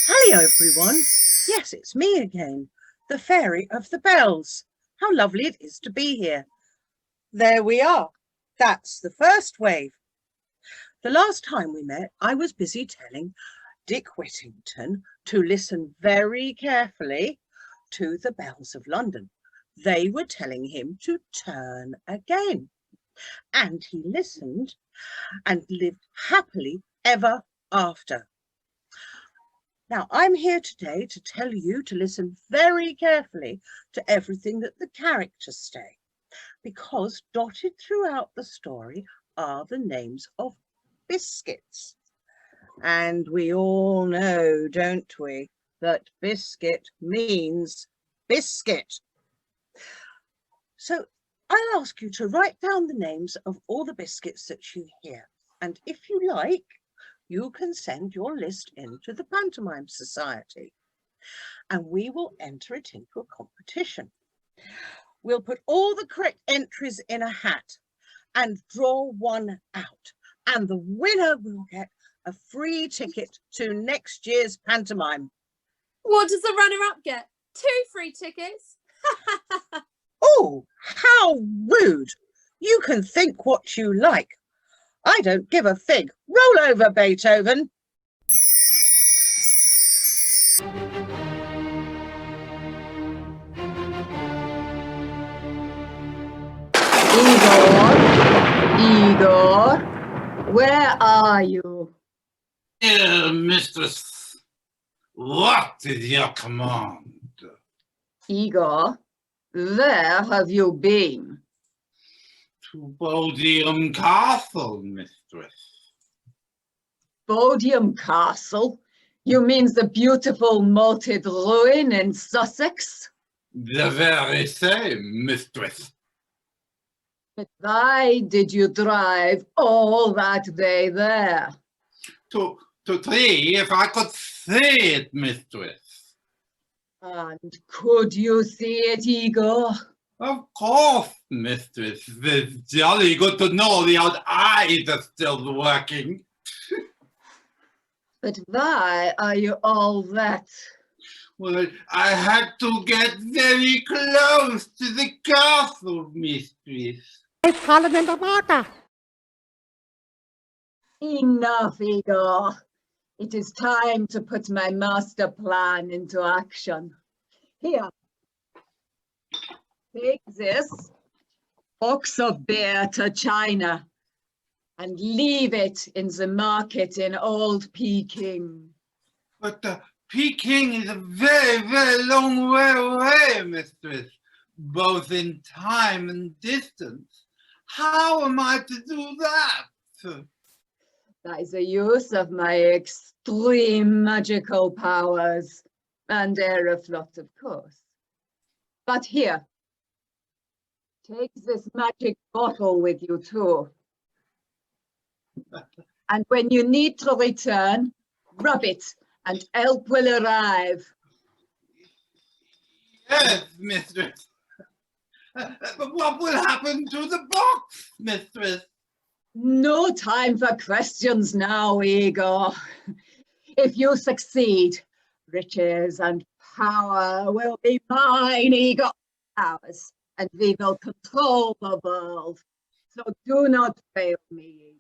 Hello everyone. Yes, it's me again, the Fairy of the Bells. How lovely it is to be here. There we are. That's the first wave. The last time we met, I was busy telling Dick Whittington to listen very carefully to the bells of London. They were telling him to turn again. And he listened and lived happily ever after. Now, I'm here today to tell you to listen very carefully to everything that the characters say, because dotted throughout the story are the names of biscuits. And we all know, don't we, that biscuit means biscuit. So I'll ask you to write down the names of all the biscuits that you hear. And if you like, you can send your list into the Pantomime Society and we will enter it into a competition. We'll put all the correct entries in a hat and draw one out, and the winner will get a free ticket to next year's pantomime. What does the runner-up get? 2 free tickets? Oh, how rude! You can think what you like. I don't give a fig. Roll over, Beethoven. Igor, where are you? Dear mistress, what is your command? Igor, where have you been? To Bodiam Castle, mistress. Bodiam Castle? You mean the beautiful moated ruin in Sussex? The very same, mistress. But why did you drive all that way there? To see if I could see it, mistress. And could you see it, Igor? Of course, mistress. It's jolly good to know the old eyes are still working. But why are you all that? Well, I had to get very close to the castle, mistress. Enough, Igor. It is time to put my master plan into action. Here, take this box of beer to China and leave it in the market in Old Peking. But Peking is a very, very long way away, mistress, both in time and distance. How am I to do that? That is the use of my extreme magical powers and Aeroflot, of course. But here, take this magic bottle with you too. And when you need to return, rub it and help will arrive. Yes, mistress. But what will happen to the box, mistress? No time for questions now, Igor. If you succeed, riches and power will be mine, Igor. Ours, and we will control the world. So do not fail me, Igor.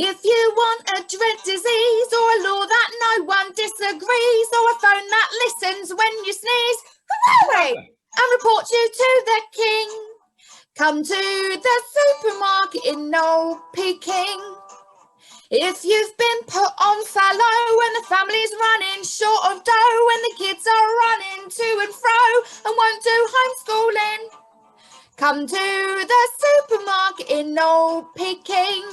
If you want a dread disease or a law that no one disagrees or a phone that listens when you sneeze, hooray, and report you to the king, come to the supermarket in Old Peking. If you've been put on fallow when the family's running short of dough, when the kids are running to and fro and won't do homeschooling, come to the supermarket in Old Peking.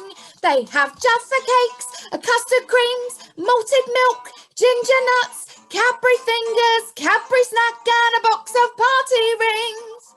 They have Jaffa cakes, custard creams, malted milk, ginger nuts, Cadbury fingers, Cadbury free snack and a box of party rings.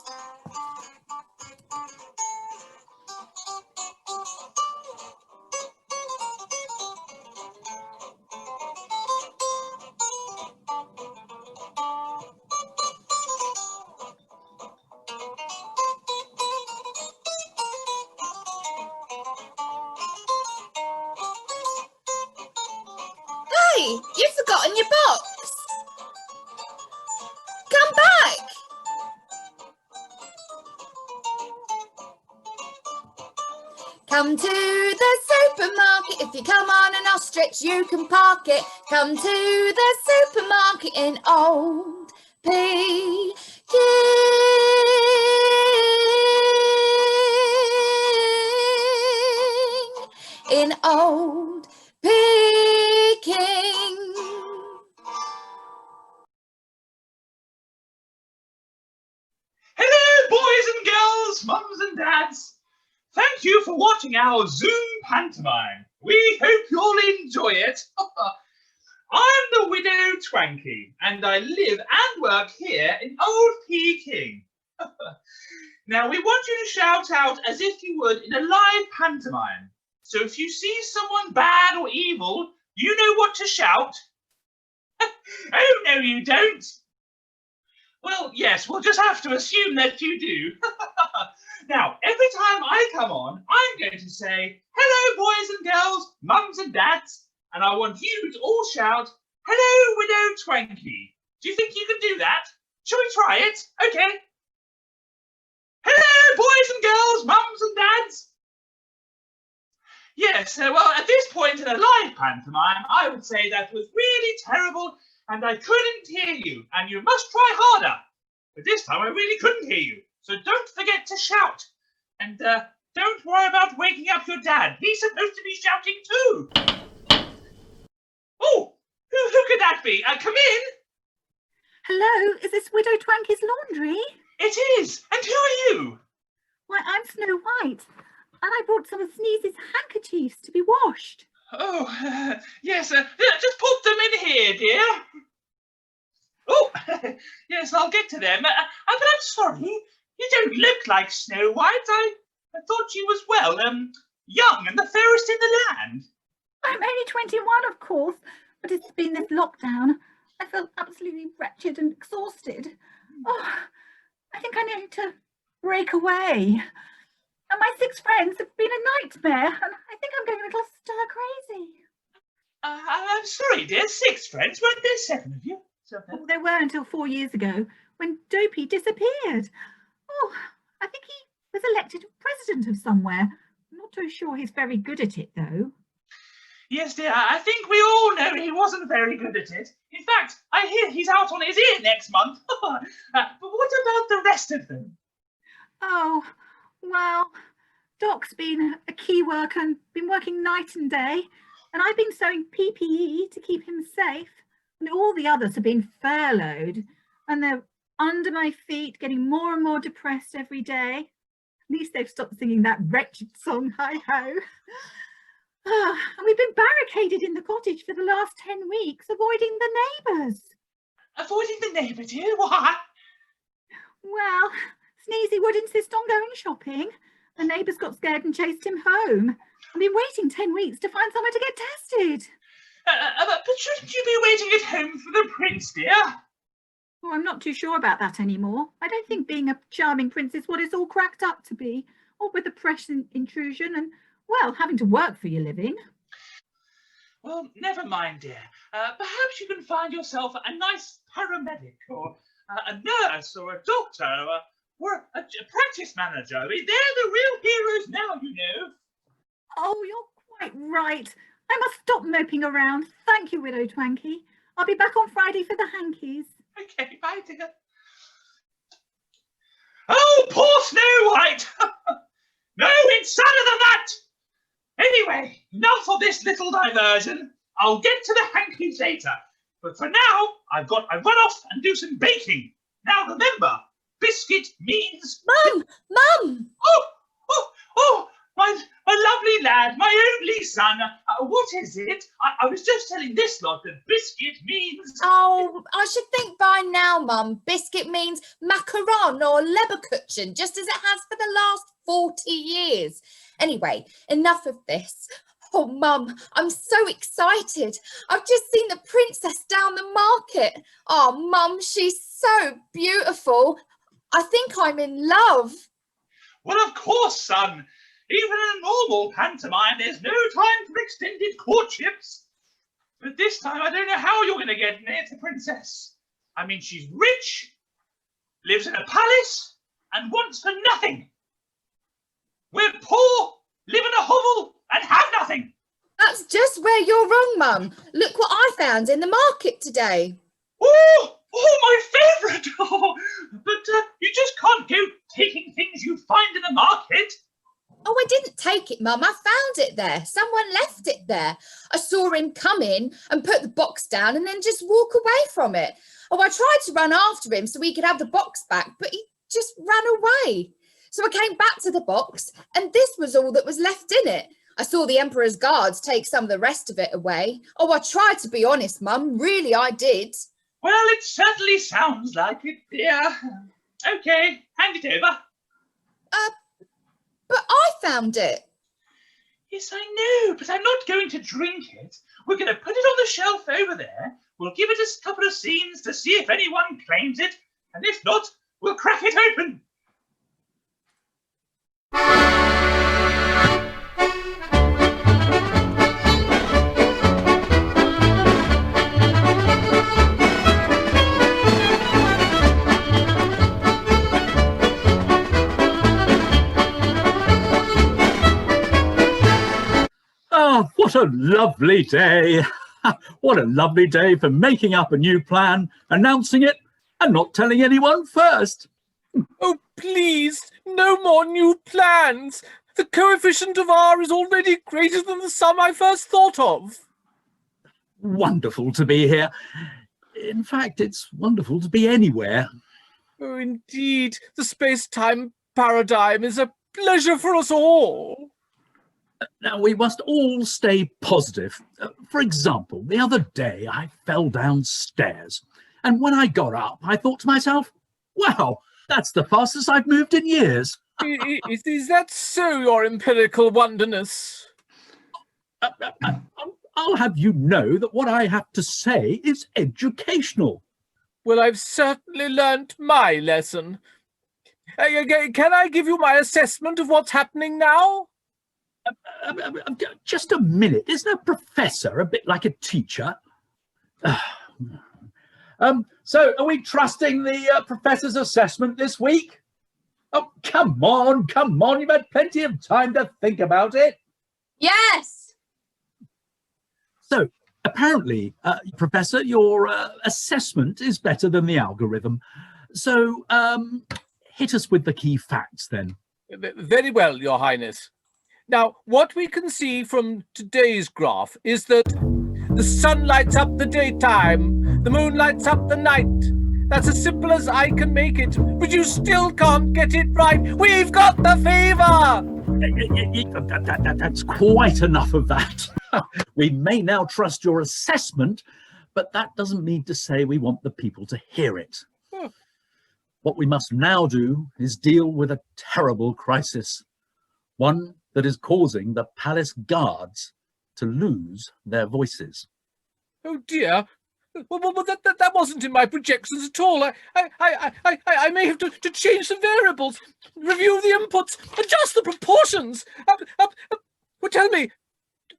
Hey, you've forgotten your box. Come back. Come to the supermarket. If you come on an ostrich, you can park it. Come to the supermarket in Old Peking. In Old Peking. Hello, boys and girls, mums and dads. Thank you for watching our Zoom pantomime. We hope you'll enjoy it. I'm the Widow Twanky, and I live and work here in Old Peking. Now, we want you to shout out as if you would in a live pantomime. So if you see someone bad or evil, you know what to shout. Oh, no, you don't. Well, yes, we'll just have to assume that you do. Now, every time I come on, I'm going to say, hello, boys and girls, mums and dads, and I want you to all shout, hello, Widow Twanky. Do you think you can do that? Shall we try it? Okay. Hello, boys and girls, mums and dads. Yes, well, at this point in a live pantomime, I would say that was really terrible and I couldn't hear you, and you must try harder. But this time I really couldn't hear you, so don't forget to shout. And don't worry about waking up your dad. He's supposed to be shouting too. Oh, who could that be? Come in. Hello, is this Widow Twanky's laundry? It is. And who are you? Why, I'm Snow White, and I brought some of Sneezy's handkerchiefs to be washed. Oh, yes, just put them in here, dear. Oh, yes, I'll get to them. But I'm sorry, you don't look like Snow White. I thought she was, well, young and the fairest in the land. I'm only 21, of course, but it's been this lockdown. I feel absolutely wretched and exhausted. Oh, I think I need to break away. And my 6 friends have been a nightmare, and I think I'm going a little stir crazy. I'm sorry, dear, 6 friends? Weren't there 7 of you? Oh, there were until 4 years ago, when Dopey disappeared. Oh, I think he was elected president of somewhere. I'm not too sure he's very good at it, though. Yes, dear, I think we all know he wasn't very good at it. In fact, I hear he's out on his ear next month. But what about the rest of them? Oh, well, Doc's been a key worker and been working night and day, and I've been sewing PPE to keep him safe. And all the others have been furloughed, and they're under my feet, getting more and more depressed every day. At least they've stopped singing that wretched song, hi-ho. And we've been barricaded in the cottage for the last 10 weeks, avoiding the neighbours. Avoiding the neighbour, dear? Why? Well, Sneezy would insist on going shopping. The neighbours got scared and chased him home. I've been waiting 10 weeks to find somewhere to get tested. But shouldn't you be waiting at home for the prince, dear? Oh, I'm not too sure about that anymore. I don't think being a charming prince is what it's all cracked up to be, or with the press intrusion and, well, having to work for your living. Well, never mind, dear. Perhaps you can find yourself a nice paramedic or a nurse or a doctor or a practice manager. I mean, they're the real heroes now, you know. Oh, you're quite right. I must stop moping around. Thank you, Widow Twanky. I'll be back on Friday for the hankies. Okay, bye, dear. Oh, poor Snow White! No, it's sadder than that! Anyway, enough of this little diversion. I'll get to the hankies later. But for now, I've got to run off and do some baking. Now remember, biscuit means... Mum! Mum! Oh! my lovely lad, my only son. What is it? I was just telling this lot that biscuit means... Oh, I should think by now, Mum, biscuit means macaron or Leberkuchen, just as it has for the last 40 years. Anyway, enough of this. Oh, Mum, I'm so excited. I've just seen the princess down the market. Oh, Mum, she's so beautiful. I think I'm in love. Well, of course, son. Even in a normal pantomime, there's no time for extended courtships. But this time, I don't know how you're going to get near the princess. I mean, she's rich, lives in a palace, and wants for nothing. We're poor, live in a hovel, and have nothing. That's just where you're wrong, Mum. Look what I found in the market today. Oh, my favourite. But you just can't go taking things you find in the market. Oh, I didn't take it, Mum. I found it there. Someone left it there. I saw him come in and put the box down and then just walk away from it. Oh, I tried to run after him so he could have the box back, but he just ran away. So I came back to the box and this was all that was left in it. I saw the Emperor's guards take some of the rest of it away. Oh, I tried to be honest, Mum. Really, I did. Well, it certainly sounds like it, dear. OK, hand it over. But I found it. Yes, I know, but I'm not going to drink it. We're going to put it on the shelf over there. We'll give it a couple of scenes to see if anyone claims it. And if not, we'll crack it open. Oh, what a lovely day. What a lovely day for making up a new plan, announcing it, and not telling anyone first. Oh, please, no more new plans. The coefficient of R is already greater than the sum I first thought of. Wonderful to be here. In fact, it's wonderful to be anywhere. Oh, indeed, the space-time paradigm is a pleasure for us all. Now, we must all stay positive. For example, the other day I fell downstairs, and when I got up, I thought to myself, wow, that's the fastest I've moved in years. Is that so, your empirical wonderness? I'll have you know that what I have to say is educational. Well, I've certainly learnt my lesson. Can I give you my assessment of what's happening now? Just a minute. Isn't a professor a bit like a teacher? So are we trusting the professor's assessment this week? Oh, come on. You've had plenty of time to think about it. Yes. So apparently, Professor, your assessment is better than the algorithm. So hit us with the key facts then. Very well, Your Highness. Now, what we can see from today's graph is that the sun lights up the daytime, the moon lights up the night. That's as simple as I can make it, but you still can't get it right. We've got the fever! That's quite enough of that. We may now trust your assessment, but that doesn't mean to say we want the people to hear it. What we must now do is deal with a terrible crisis, one that is causing the palace guards to lose their voices. Oh dear. Well, that wasn't in my projections at all. I may have to change the variables, review the inputs, adjust the proportions. Well, tell me,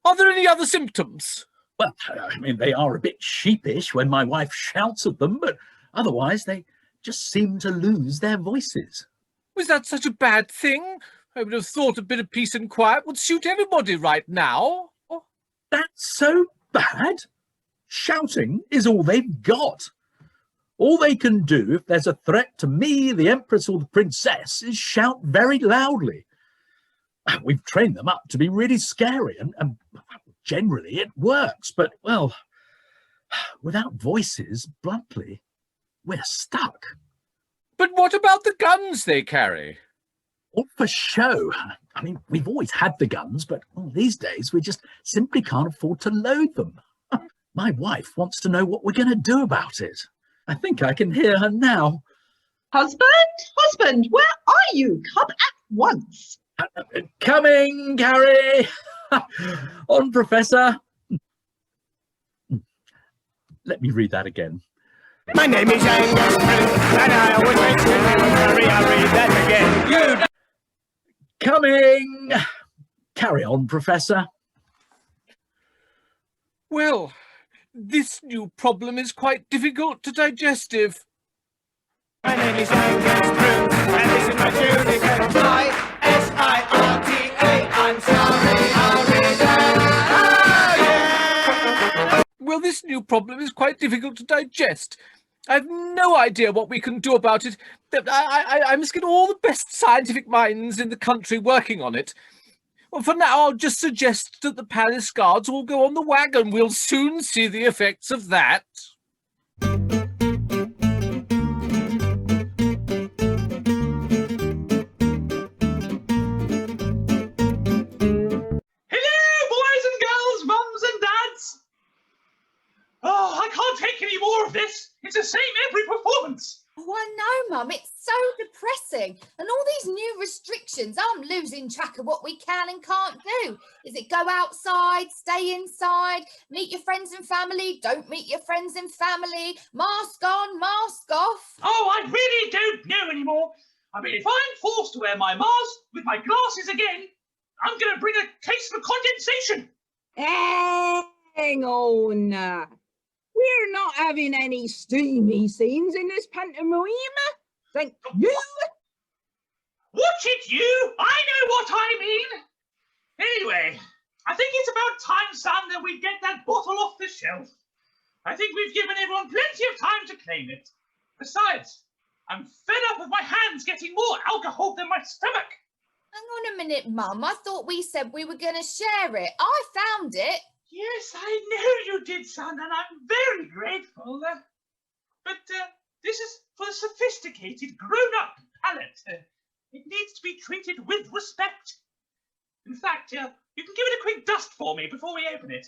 are there any other symptoms? Well, I mean, they are a bit sheepish when my wife shouts at them, but otherwise they just seem to lose their voices. Was that such a bad thing? I would have thought a bit of peace and quiet would suit everybody right now. That's so bad? Shouting is all they've got. All they can do if there's a threat to me, the Empress or the Princess, is shout very loudly. We've trained them up to be really scary and generally it works, but, well, without voices, bluntly, we're stuck. But what about the guns they carry? All for show. I mean, we've always had the guns, but well, these days we just simply can't afford to load them. My wife wants to know what we're going to do about it. I think I can hear her now. Husband, where are you? Come at once. Coming, Carrie! On, Professor! Let me read that again. My name is Angus Prince, and I always make you hurry. I'll read that again. Coming! Carry on, Professor. Well, this new problem is quite difficult to digestive. My name is Angus Prince, and this is my tunic and tie. S-I-R-T-A, I'm sorry, I'll read that. Oh, yeah. Well, this new problem is quite difficult to digest. I've no idea what we can do about it. I must get all the best scientific minds in the country working on it. Well, for now, I'll just suggest that the palace guards all go on the wagon. We'll soon see the effects of that. Oh, I can't take any more of this. It's the same every performance. Oh, I know, Mum. It's so depressing. And all these new restrictions, I'm losing track of what we can and can't do. Is it go outside, stay inside, meet your friends and family, don't meet your friends and family, mask on, mask off? Oh, I really don't know anymore. I mean, if I'm forced to wear my mask with my glasses again, I'm going to bring a case for condensation. Hang on. We're not having any steamy scenes in this pantomime. Thank you. Watch it, you! I know what I mean. Anyway, I think it's about time, son, that we get that bottle off the shelf. I think we've given everyone plenty of time to claim it. Besides, I'm fed up with my hands getting more alcohol than my stomach. Hang on a minute, Mum. I thought we said we were going to share it. I found it. Yes, I know you did, son, and I'm very grateful. But this is for the sophisticated, grown-up palate. It needs to be treated with respect. In fact, you can give it a quick dust for me before we open it.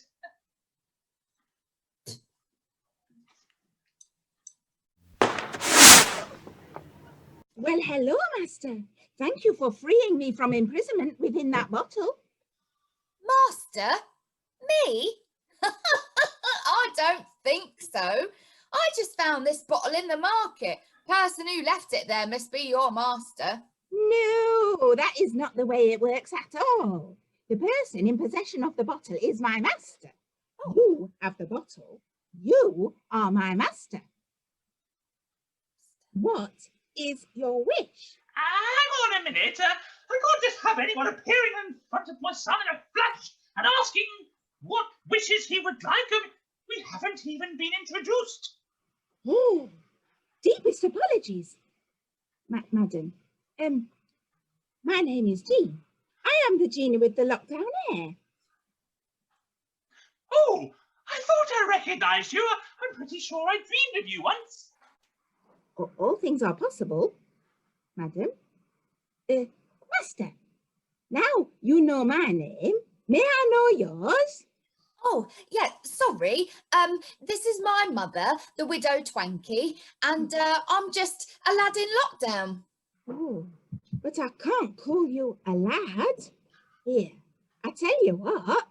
Well, hello, Master. Thank you for freeing me from imprisonment within that bottle. Master? Me? I don't think so. I just found this bottle in the market. Person who left it there must be your master. No, that is not the way it works at all. The person in possession of the bottle is my master. You have the bottle. You are my master. What is your wish? Hang on a minute. I can't just have anyone appearing in front of my son in a flash and asking what wishes he would like. We haven't even been introduced. Oh, deepest apologies, madam. My name is Jean. I am the genie with the lockdown air. Oh, I thought I recognized you. I'm pretty sure I dreamed of you once. All things are possible, madam. Master, now you know my name. May I know yours? Oh, yeah, sorry. This is my mother, the widow Twanky, and I'm just a lad in lockdown. Oh, but I can't call you a lad. Here, I tell you what.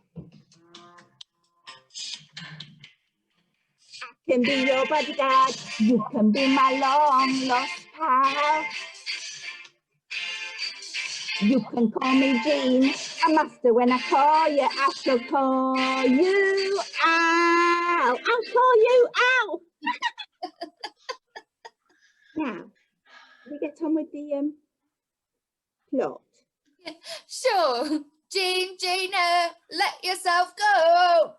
I can be your bodyguard. You can be my long lost pal. You can call me Jean, a master. When I call you, I shall call you out. I'll call you out. Now, we get on with the plot. Sure. Gina, let yourself go.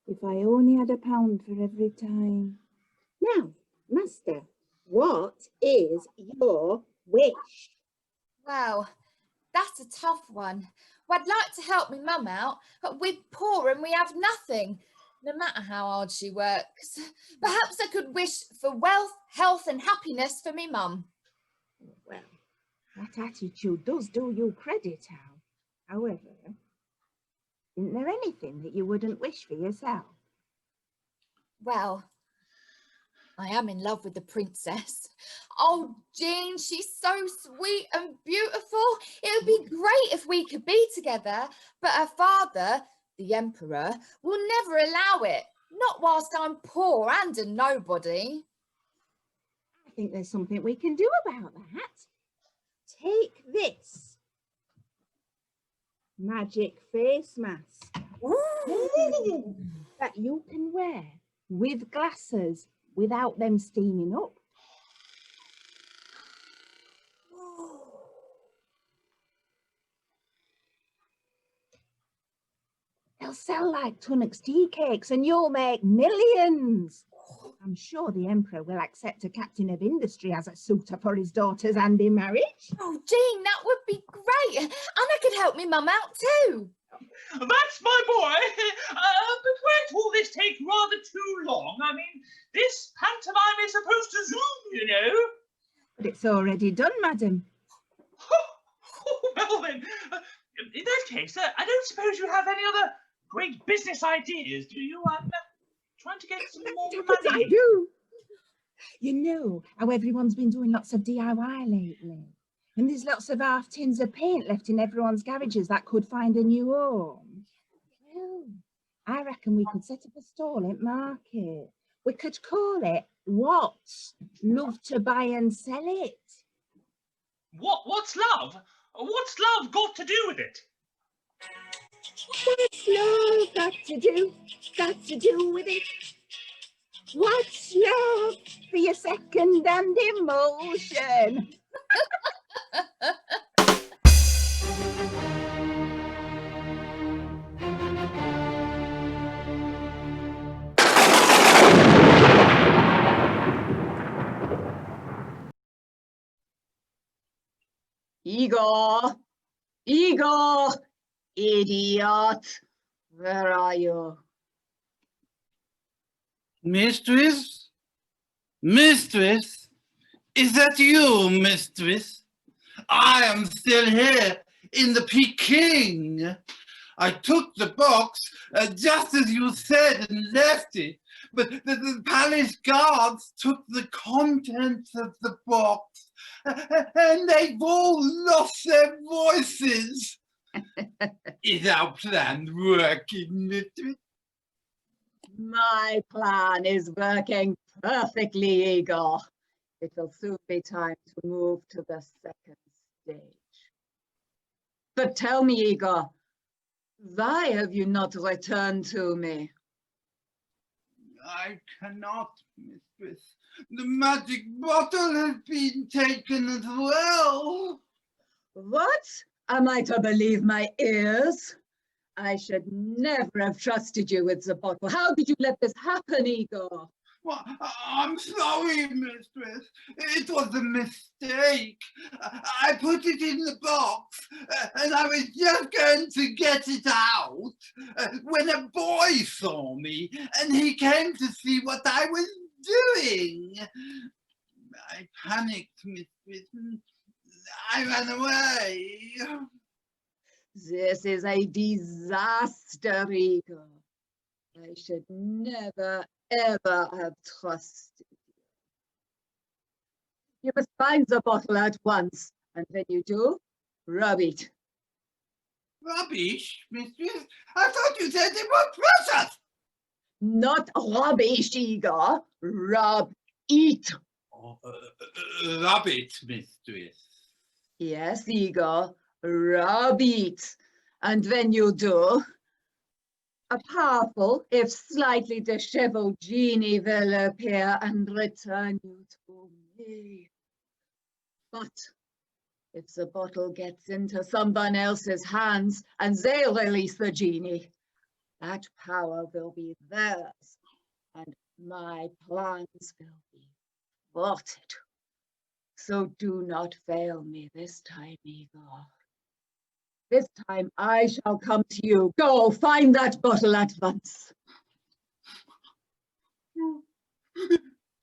If I only had £1 for every time. Now, master, what is your wish? Wow, that's a tough one. Well, I'd like to help my mum out, but we're poor and we have nothing, no matter how hard she works. Perhaps I could wish for wealth, health and happiness for me mum. Well, That attitude does do you credit, Hal. However, isn't there anything that you wouldn't wish for yourself? Well, I am in love with the princess. Oh, Jean, she's so sweet and beautiful. It would be great if we could be together, but her father, the emperor, will never allow it. Not whilst I'm poor and a nobody. I think there's something we can do about that. Take this magic face mask that you can wear with glasses without them steaming up. They'll sell like Tunnock's tea cakes and you'll make millions. I'm sure the Emperor will accept a captain of industry as a suitor for his daughter's hand in marriage. Oh, Jean, that would be great. And I could help me mum out too. That's my boy. But won't all this take rather too long? I mean, this pantomime is supposed to zoom, you know. But it's already done, madam. Well then, in that case, I don't suppose you have any other great business ideas, do you? I'm trying to get some more But I money. do. You know how everyone's been doing lots of DIY lately. And there's lots of half tins of paint left in everyone's garages that could find a new home. Well, I reckon we could set up a stall at market. We could call it What's Love to Buy and Sell It. What's love? What's love got to do with it? What's love got to do with it? What's love for your second-hand emotion? Igor! Igor! Idiot! Where are you? Mistress? Mistress? Is that you, mistress? I am still here in the Peking. I took the box just as you said and left it, but the palace guards took the contents of the box and they've all lost their voices. Is our plan working, mistress? My plan is working perfectly, Igor. It will soon be time to move to the second stage. But tell me, Igor, why have you not returned to me? I cannot, mistress. The magic bottle has been taken as well. What? Am I to believe my ears? I should never have trusted you with the bottle. How did you let this happen, Igor? Well, I'm sorry, mistress. It was a mistake. I put it in the box and I was just going to get it out when a boy saw me and he came to see what I was doing. I panicked, mistress. I ran away. This is a disaster, Igor. I should never, ever have trusted you. You must find the bottle at once, and when you do, rub it. Rubbish, mistress? I thought you said it was precious. Not rubbish, Igor. Rub it. Oh, rub it, mistress. Yes, Igor. Rub it. And when you do, a powerful, if slightly disheveled genie will appear and return you to me. But if the bottle gets into someone else's hands and they release the genie, that power will be theirs and my plans will be thwarted. So do not fail me this time, Igor. This time I shall come to you. Go, find that bottle at once.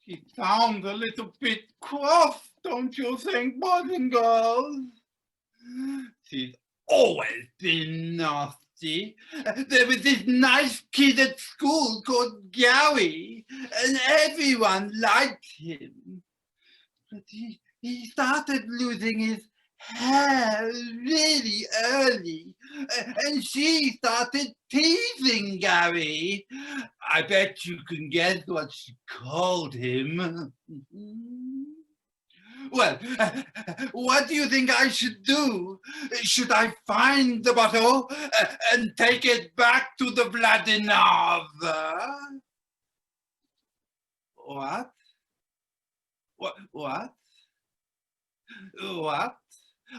He sounds a little bit cross, don't you think, boys and girls? She's always been nasty. There was this nice kid at school called Gary, and everyone liked him. But he started losing his hair really early, and she started teasing Gary. I bet you can guess what she called him. Well, what do you think I should do? Should I find the bottle and take it back to the Vladinov? What? What? What?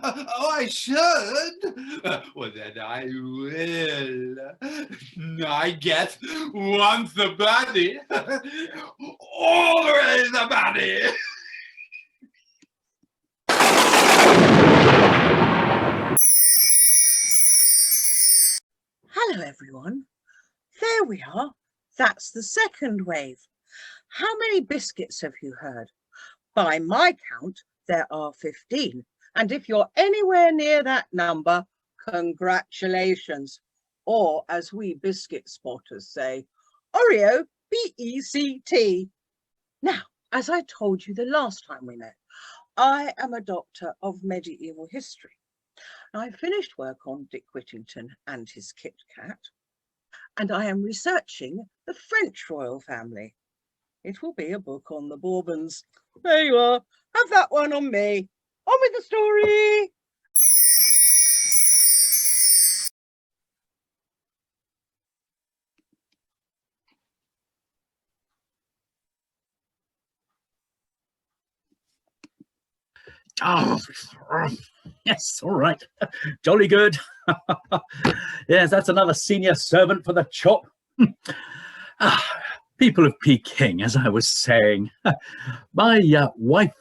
Oh, I should? Well, then I will. I guess once a baddie, always a baddie. Hello, everyone. There we are. That's the second wave. How many biscuits have you heard? By my count, there are 15. And if you're anywhere near that number, congratulations. Or, as we biscuit spotters say, Oreo, B-E-C-T. Now, as I told you the last time we met, I am a doctor of medieval history. I finished work on Dick Whittington and his Kit Kat, and I am researching the French royal family. It will be a book on the Bourbons. There you are. Have that one on me. On with the story. Oh, yes, all right. Jolly good. Yes, that's another senior servant for the chop. People of Peking, as I was saying, my wife,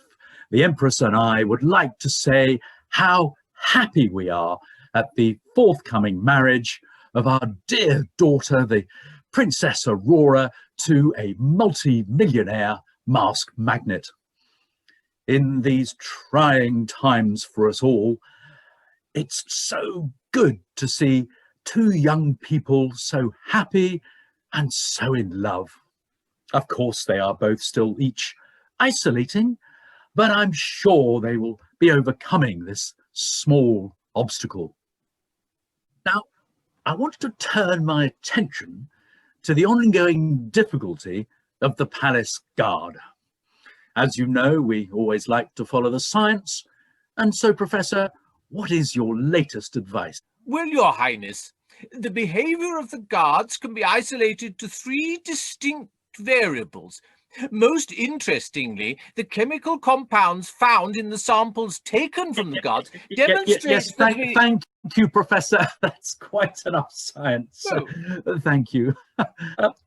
the Empress, and I would like to say how happy we are at the forthcoming marriage of our dear daughter, the Princess Aurora, to a multi-millionaire mask magnate. In these trying times for us all, it's so good to see two young people so happy and so in love. Of course, they are both still each isolating, but I'm sure they will be overcoming this small obstacle. Now, I want to turn my attention to the ongoing difficulty of the palace guard. As you know, we always like to follow the science. And so, Professor, what is your latest advice? Well, Your Highness, the behaviour of the guards can be isolated to 3 distinct variables. Most interestingly, the chemical compounds found in the samples taken from the guards demonstrate Yes, thank you, Professor. That's quite enough science. Oh. Thank you.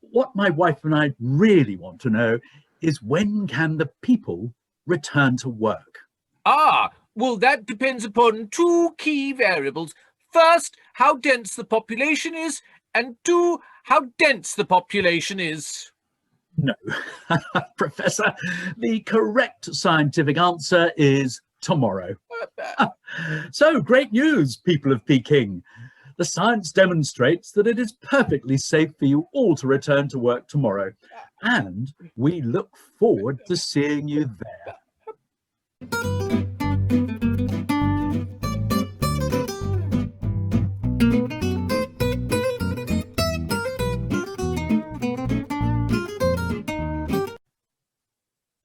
What my wife and I really want to know is, when can the people return to work? Well, that depends upon 2 key variables. First, how dense the population is, and 2, how dense the population is. No, Professor, the correct scientific answer is tomorrow. So, great news, people of Peking. The science demonstrates that it is perfectly safe for you all to return to work tomorrow, and we look forward to seeing you there.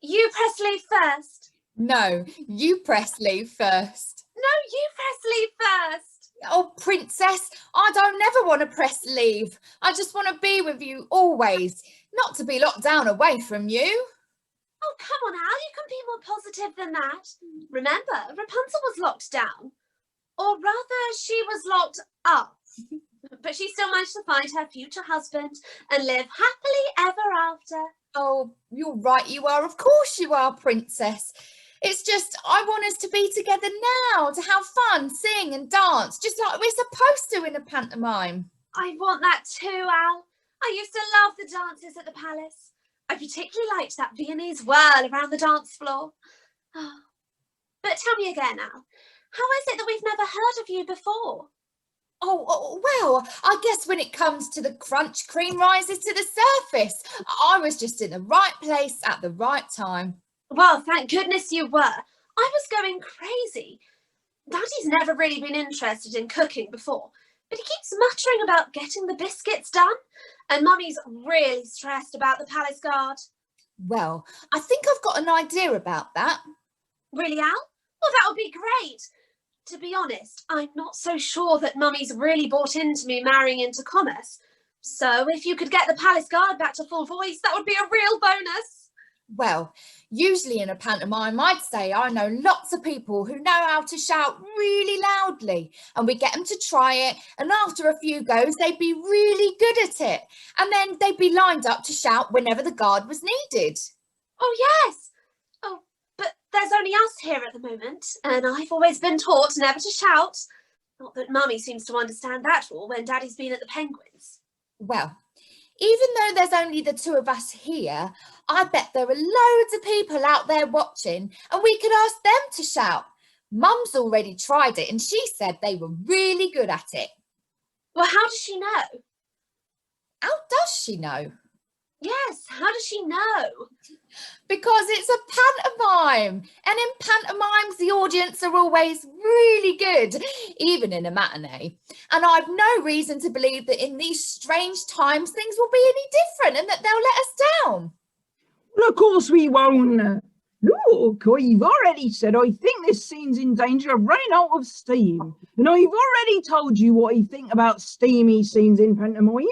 You press leave first. No, you press leave first. No, you press leave first. Oh, Princess, I don't never want to press leave. I just want to be with you always, not to be locked down away from you. Oh, come on, Al, you can be more positive than that. Remember, Rapunzel was locked down. Or rather, she was locked up. But she still managed to find her future husband and live happily ever after. Oh, you're right, you are. Of course you are, Princess. It's just, I want us to be together now, to have fun, sing and dance, just like we're supposed to in a pantomime. I want that too, Al. I used to love the dances at the palace. I particularly liked that Viennese whirl around the dance floor. Oh, But tell me again, Al, how is it that we've never heard of you before? Well, I guess when it comes to the crunch cream rises to the surface, I was just in the right place at the right time. Well, thank goodness you were. I was going crazy. Daddy's never really been interested in cooking before, but he keeps muttering about getting the biscuits done, and Mummy's really stressed about the palace guard. Well, I think I've got an idea about that. Really, Al? Well, that would be great. To be honest, I'm not so sure that Mummy's really bought into me marrying into commerce. So if you could get the palace guard back to full voice, that would be a real bonus. Well, usually in a pantomime, I'd say I know lots of people who know how to shout really loudly, and we get them to try it, and after a few goes, they'd be really good at it, and then they'd be lined up to shout whenever the guard was needed. Oh, yes. Oh, but there's only us here at the moment, and I've always been taught never to shout. Not that Mummy seems to understand that all when Daddy's been at the Penguins. Well, even though there's only the two of us here, I bet there are loads of people out there watching, and we could ask them to shout. Mum's already tried it, and she said they were really good at it. Well, how does she know? How does she know? Yes, how does she know? Because it's a pantomime, and in pantomimes the audience are always really good, even in a matinee. And I've no reason to believe that in these strange times things will be any different and that they'll let us down. Well, of course we won't. Look, I've already said I think this scene's in danger of running out of steam. And I've already told you what I think about steamy scenes in pantomime.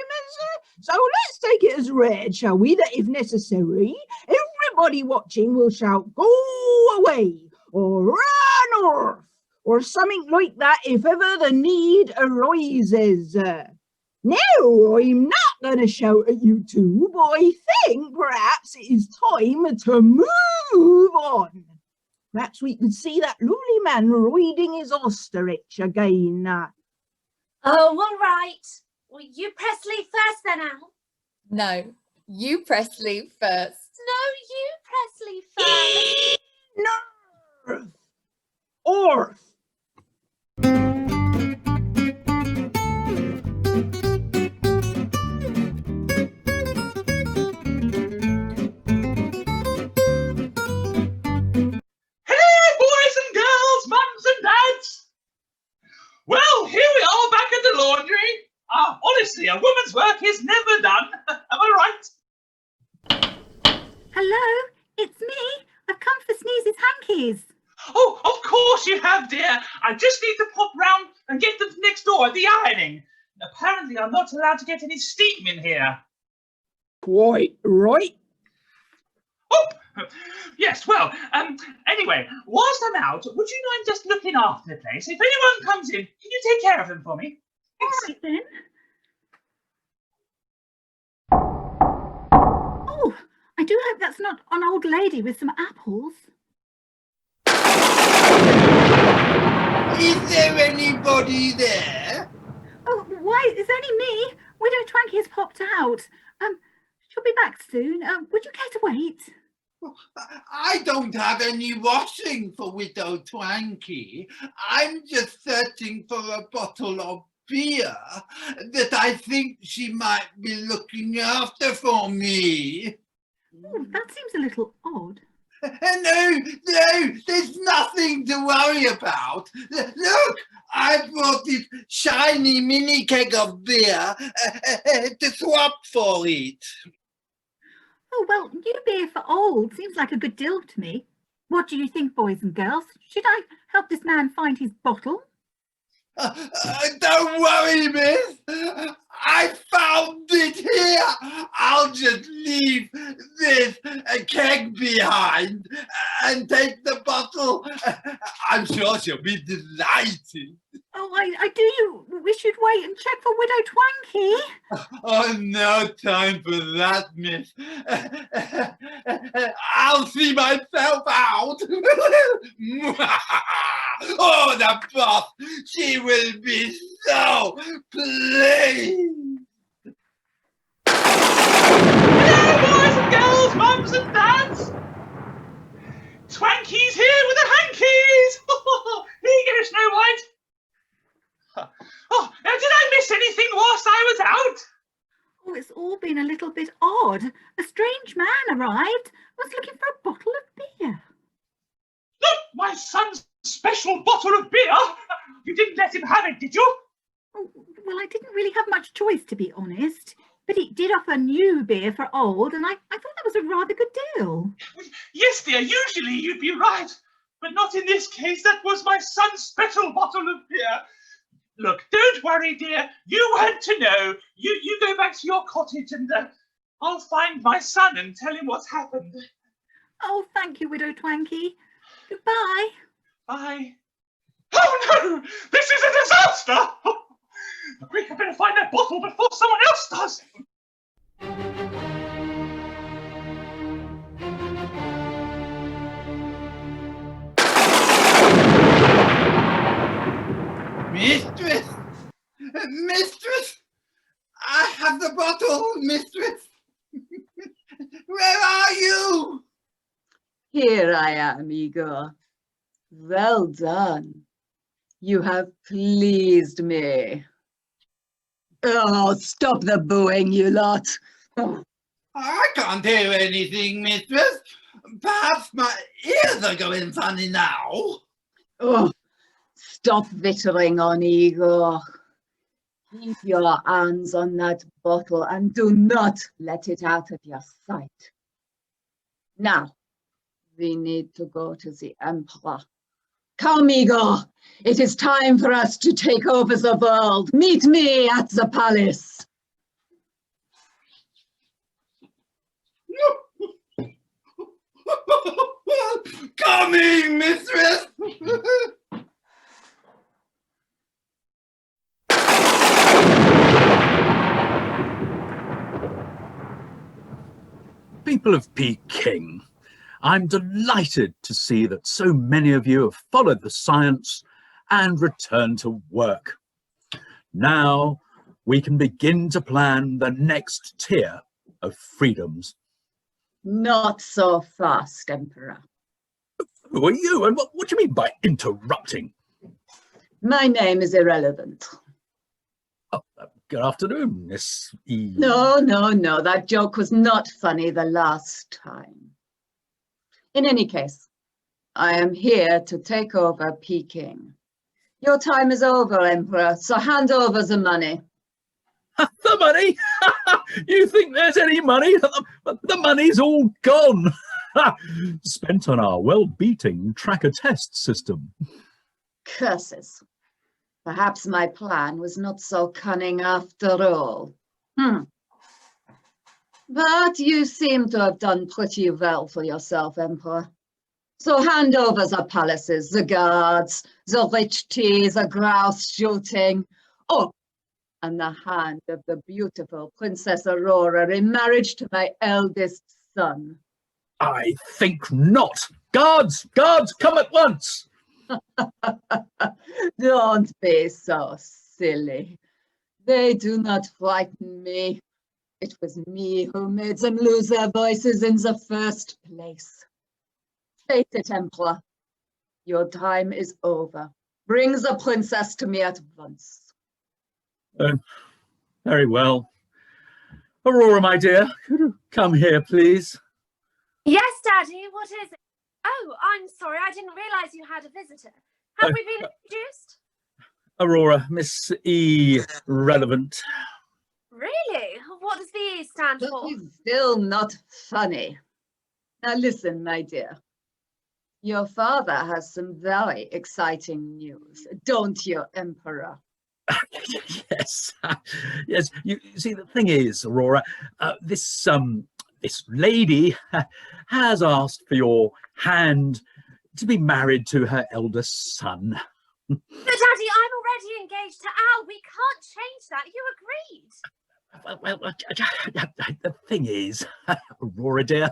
So let's take it as read, shall we, that if necessary, everybody watching will shout, "Go away," or "Run off," or something like that if ever the need arises. No, I'm not going to shout at you two, but I think perhaps it is time to move on. Perhaps we could see that lovely man riding his ostrich again. Oh, all right. Well, you press leave first then, Al. No, you press leave first. No, you press leave first. North! Orth! Well, here we are back at the laundry. Honestly, a woman's work is never done. Am I right? Hello, it's me. I've come for Sneeze's hankies. Oh, of course you have, dear. I just need to pop round and get them next door at the ironing. Apparently, I'm not allowed to get any steam in here. Quite right. Oh, yes, well, anyway, whilst I'm out, would you mind just looking after the place? If anyone comes in, can you take care of them for me? All right then. Oh, I do hope that's not an old lady with some apples. Is there anybody there? Oh, why? It's only me. Widow Twanky has popped out. She'll be back soon. Would you care to wait? I don't have any washing for Widow Twanky. I'm just searching for a bottle of beer that I think she might be looking after for me. Oh, that seems a little odd. No, there's nothing to worry about. Look, I brought this shiny mini keg of beer to swap for it. Oh, well, new beer for old seems like a good deal to me. What do you think, boys and girls? Should I help this man find his bottle? Don't worry, miss. I found it here. I'll just leave this keg behind and take the bottle. I'm sure she'll be delighted. Oh, I do wish you'd wait and check for Widow Twanky. Oh, no time for that, miss. I'll see myself out. Oh, the boss. She will be so pleased. Hello, boys and girls, mums and dads. Twanky's here with the hankies. odd. A strange man arrived. Was looking for a bottle of beer. Look, my son's special bottle of beer! You didn't let him have it, did you? Oh, well, I didn't really have much choice, to be honest. But he did offer new beer for old, and I thought that was a rather good deal. Yes, dear, usually you'd be right. But not in this case. That was my son's special bottle of beer. Look, don't worry, dear. You weren't to know. You go back to your cottage and I'll find my son and tell him what's happened. Oh, thank you, Widow Twanky. Goodbye. Bye. Oh, no! This is a disaster! Quick, I better find that bottle before someone else does. Mistress! Mistress! I have the bottle, mistress! Where are you? Here I am, Igor. Well done. You have pleased me. Oh, stop the booing, you lot. I can't hear anything, mistress. Perhaps my ears are going funny now. Oh, stop vittering on Igor. Keep your hands on that bottle and do not let it out of your sight. Now, we need to go to the Emperor. Come, Igor. It is time for us to take over the world. Meet me at the palace. Coming, mistress! People of Peking, I'm delighted to see that so many of you have followed the science and returned to work. Now we can begin to plan the next tier of freedoms. Not so fast, Emperor. Who are you, and what do you mean by interrupting? My name is irrelevant. Oh, good afternoon, Miss E. No, that joke was not funny the last time. In any case, I am here to take over Peking. Your time is over, Emperor, so hand over the money. The money? You think there's any money? The money's all gone. Spent on our well-beating tracker test system. Curses. Perhaps my plan was not so cunning after all. But you seem to have done pretty well for yourself, Emperor. So hand over the palaces, the guards, the rich tea, the grouse shooting. Oh, and the hand of the beautiful Princess Aurora in marriage to my eldest son. I think not. Guards, come at once. Don't be so silly. They do not frighten me. It was me who made them lose their voices in the first place. Face it, Emperor. Your time is over. Bring the princess to me at once. Very well. Aurora, my dear, could you come here, please? Yes, Daddy, what is it? Oh, I'm sorry, I didn't realise you had a visitor. Have we been introduced? Aurora, Miss E. Relevant. Really? What does the E stand That for? is still not funny. Now listen, my dear. Your father has some very exciting news, don't you, Emperor? Yes, yes. You see, the thing is, Aurora, this lady has asked for your hand to be married to her eldest son. But Daddy, I'm already engaged to Al. We can't change that. You agreed. Well, the thing is, Aurora dear,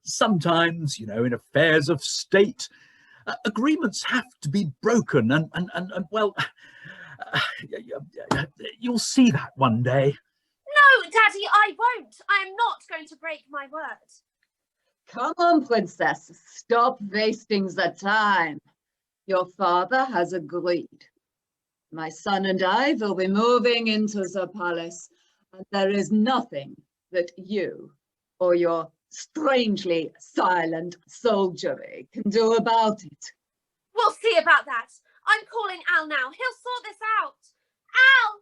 sometimes, in affairs of state, agreements have to be broken, and well, you'll see that one day. No, Daddy, I won't. I am not going to break my word. Come on, Princess, stop wasting the time. Your father has agreed. My son and I will be moving into the palace, and there is nothing that you or your strangely silent soldiery can do about it. We'll see about that. I'm calling Al now. He'll sort this out. Al!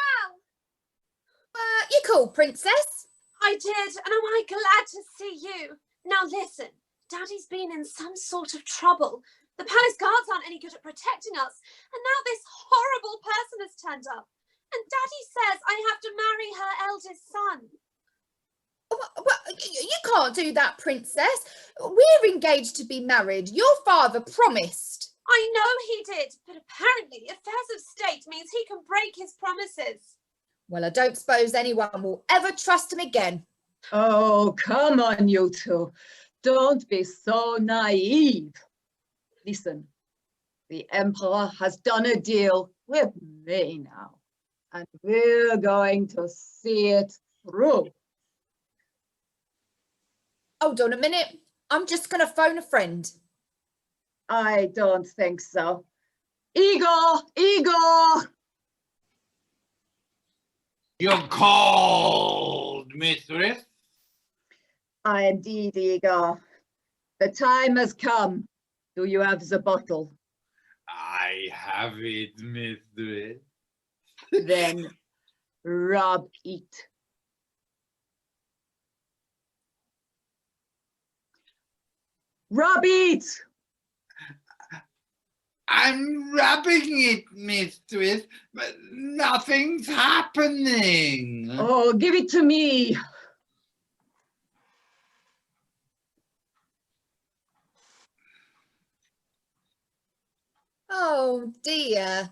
Al! You called, Princess? I did, and am I glad to see you. Now listen, Daddy's been in some sort of trouble. The palace guards aren't any good at protecting us, and now this horrible person has turned up. And Daddy says I have to marry her eldest son. Well, you can't do that, Princess. We're engaged to be married. Your father promised. I know he did, but apparently affairs of state means he can break his promises. Well, I don't suppose anyone will ever trust him again. Oh, come on, you two. Don't be so naive. Listen, the Emperor has done a deal with me now, and we're going to see it through. Hold on a minute. I'm just going to phone a friend. I don't think so. Igor! Igor! You're called, mistress. Indeed, Igor. The time has come. Do you have the bottle? I have it, mistress. Then rub it. Rub it! I'm rubbing it, mistress, but nothing's happening. Oh, give it to me. Oh, dear.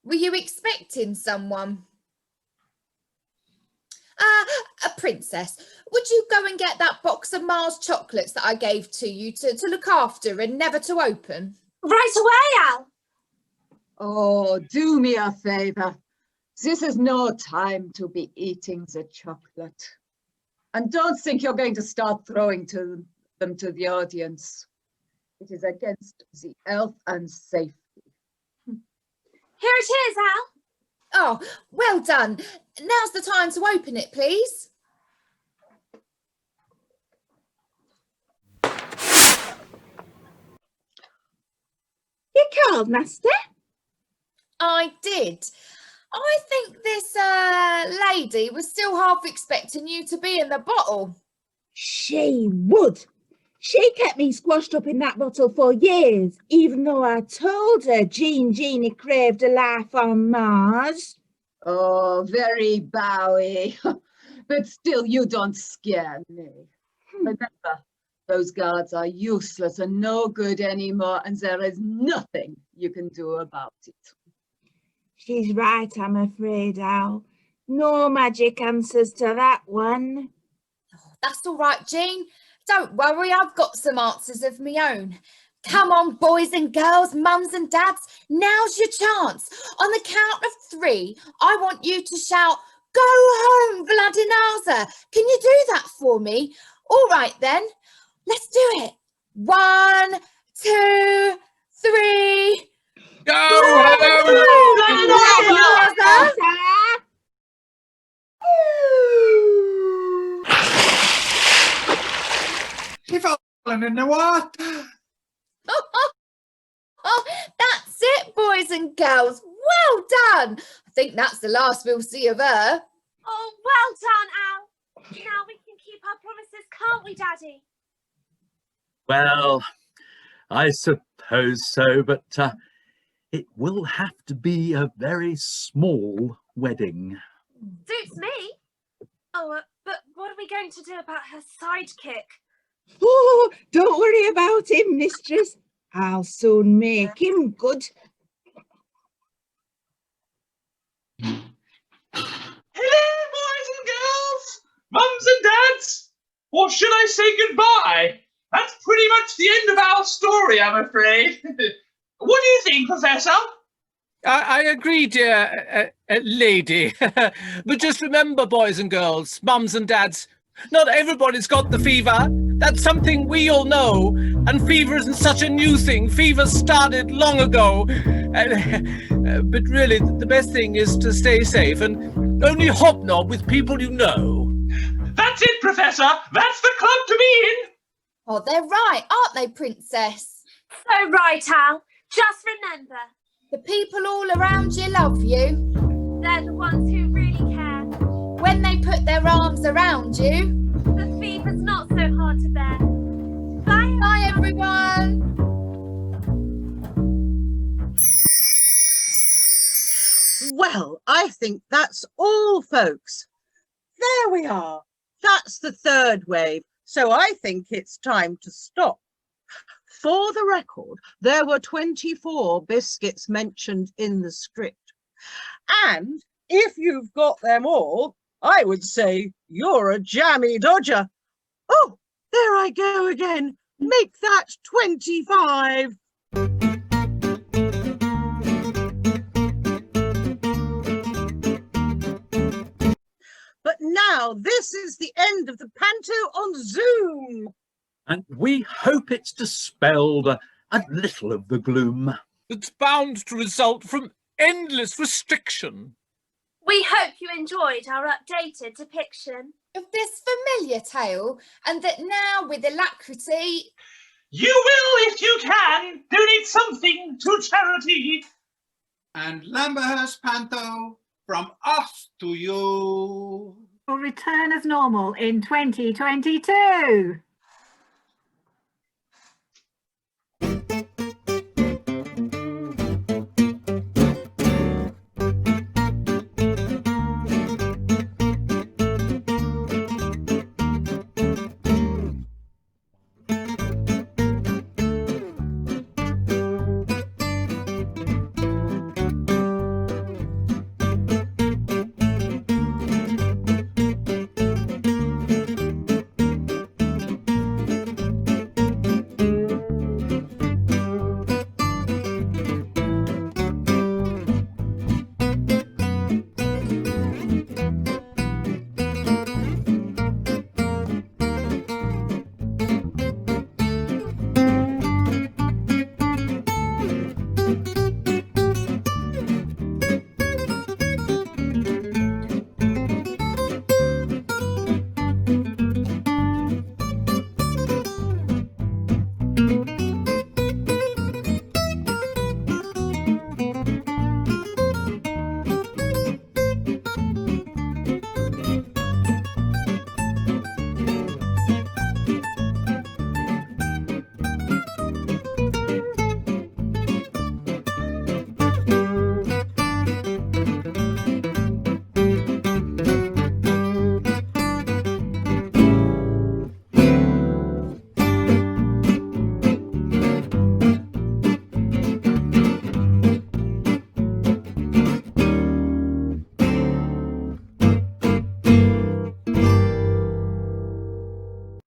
Were you expecting someone? Princess, would you go and get that box of Mars chocolates that I gave to you to look after and never to open? Right away, Al. Oh, do me a favor. This is no time to be eating the chocolate. And don't think you're going to start throwing them to the audience. It is against the health and safety. Here it is, Al. Oh, well done. Now's the time to open it, please. You called, Master? I did. I think this lady was still half expecting you to be in the bottle. She would. She kept me squashed up in that bottle for years, even though I told her Jeanie craved a life on Mars. Oh, very bowy. But still, you don't scare me. Remember, those guards are useless and no good anymore, and there is nothing you can do about it. She's right, I'm afraid, Al. No magic answers to that one. Oh, that's all right, Jean. Don't worry, I've got some answers of my own. Come on, boys and girls, mums and dads, now's your chance. On the count of 3, I want you to shout, "Go home, Vladinaza." Can you do that for me? All right, then. Let's do it. 1, 2, 3. Go home! Vladinaza! You've fallen in the water. Oh, that's it, boys and girls. Well done. I think that's the last we'll see of her. Oh, well done, Al. Now we can keep our promises, can't we, Daddy? Well, I suppose so, but it will have to be a very small wedding. Suits me. Oh, but what are we going to do about her sidekick? Oh, don't worry about him, mistress. I'll soon make him good. Hello, boys and girls, mums and dads, or should I say goodbye? That's pretty much the end of our story, I'm afraid. What do you think, Professor? I agree, dear lady. But just remember, boys and girls, mums and dads, not everybody's got the fever. That's something we all know. And fever isn't such a new thing. Fever started long ago. But really, the best thing is to stay safe and only hobnob with people you know. That's it, Professor. That's the club to be in. Oh, they're right, aren't they, Princess? So right, Al. Just remember, The people all around you love you. they're the ones who really care. When they put their arms around you. The fever's not so hard to bear. Bye. Bye, everyone. Well, I think that's all, folks. There we are. That's the third wave. So I think it's time to stop. For the record, there were 24 biscuits mentioned in the script. And if you've got them all, I would say you're a jammy dodger. Oh, there I go again. Make that 25. But now this is the end of the Panto on Zoom. And we hope it's dispelled a little of the gloom. It's bound to result from endless restriction. We hope you enjoyed our updated depiction Of this familiar tale, and that now with alacrity. You will, if you can, donate something to charity. And Lamberhurst Panto, from us to you. Will return as normal in 2022.